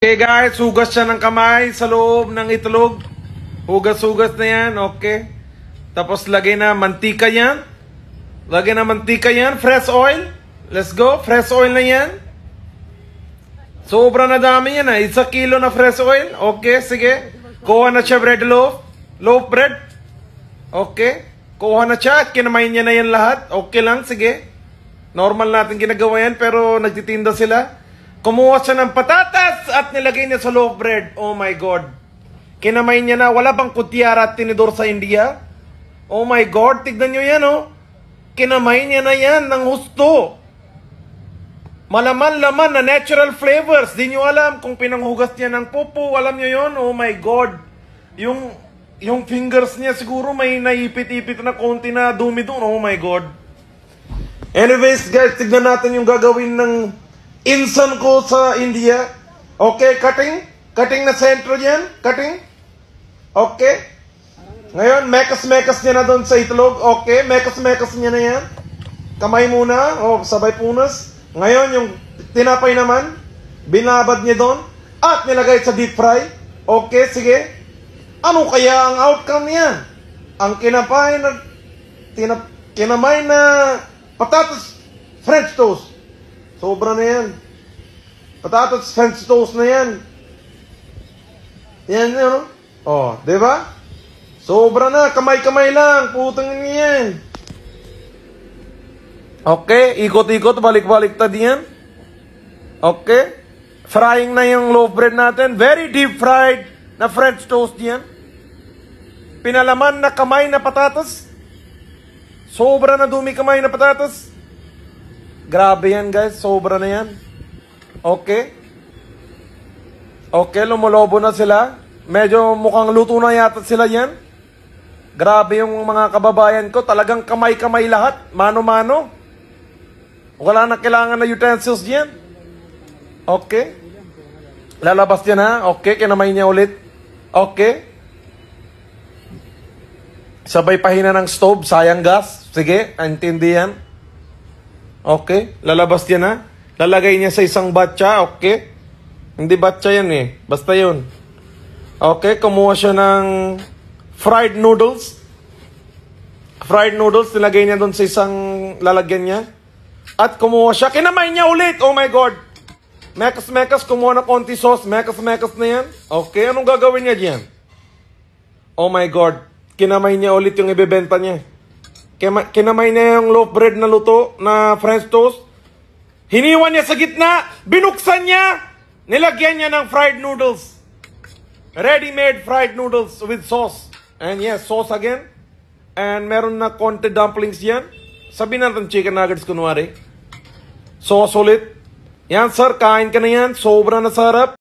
Okay guys, hugas siya ng kamay sa loob ng itlog. Hugas-hugas na yan, okay. Tapos lagay na mantika yan. Lagay na mantika yan, fresh oil. Let's go, fresh oil na yan. Sobra na dami yan 1 kilo na fresh oil. Okay, sige. Kuha na siya bread loaf. Loaf bread. Okay. Kuha na siya at kinamay niya na yan lahat. Okay lang, sige. Normal natin ginagawa yan pero nagtitinda sila. Kumuha siya ng patatas at nilagay niya sa loaf bread. Oh my God. Kinamay niya na. Wala bang kutyara at tinidor sa India? Oh my God. Tignan nyo yan, oh. Kinamay niya na yan ng husto. Malaman-laman na natural flavors. Di nyo alam kung pinanghugas niya ng pupo. Alam nyo yon? Oh my God. Yung fingers niya siguro may naipit-ipit na konti na dumi doon. Oh my God. Anyways, guys, tignan natin yung gagawin ng insan ko sa India. Okay, cutting. Cutting na sentro yan. Cutting. Okay. Ngayon, mekas-mekas niya na doon sa itlog. Okay, mekas-mekas niya na yan. Kamay muna. Oh, sabay punas. Ngayon, yung tinapay naman, binabad niya doon. At nilagay sa deep fry. Okay, sige. Ano kaya ang outcome niyan? Ang kinamay na patatas French toast. Sobra na yan. Patatas French toast na yan. Yan, ano? Oh, diba? Sobra na. Kamay-kamay lang. Putang yan. Okay. Ikot-ikot. Balik-baliktad yan. Okay. Frying na yung loaf bread natin. Very deep fried na French toast yan. Pinalaman na kamay na patatas. Sobra na dumi kamay na patatas. Grabe yan guys, sobra na yan. Okay. Okay, lumulobo na sila. Medyo mukhang luto na yata sila yan. Grabe yung mga kababayan ko. Talagang kamay-kamay lahat. Mano-mano. Wala na kailangan na utensils yan. Okay. Lalabas yan ha. Okay, kinamay niya ulit. Okay. Sabay pahina ng stove, sayang gas. Sige, intindi yan. Okay, lalabas yan ha. Lalagay niya sa isang batcha, okay. Hindi batcha yan eh, basta yun. Okay, kumuha siya ng fried noodles. Fried noodles, nilagay niya doon sa isang lalagyan niya. At kumuha siya, kinamay niya ulit, oh my God. Mekas-mekas, kumuha na konti sauce, mekas-mekas na yan. Okay, anong gagawin niya diyan? Oh my God, kinamay niya ulit yung ibebenta niya. Kinamay niya yung loaf bread na luto na French toast. Hiniwan niya sa gitna. Binuksan niya. Nilagyan niya ng fried noodles. Ready-made fried noodles with sauce. And yes, sauce again. And meron na konti dumplings yan. Sabihin natin chicken nuggets kunwari. Sauce ulit. Yan sir, kain ka na yan. Sobra na sarap.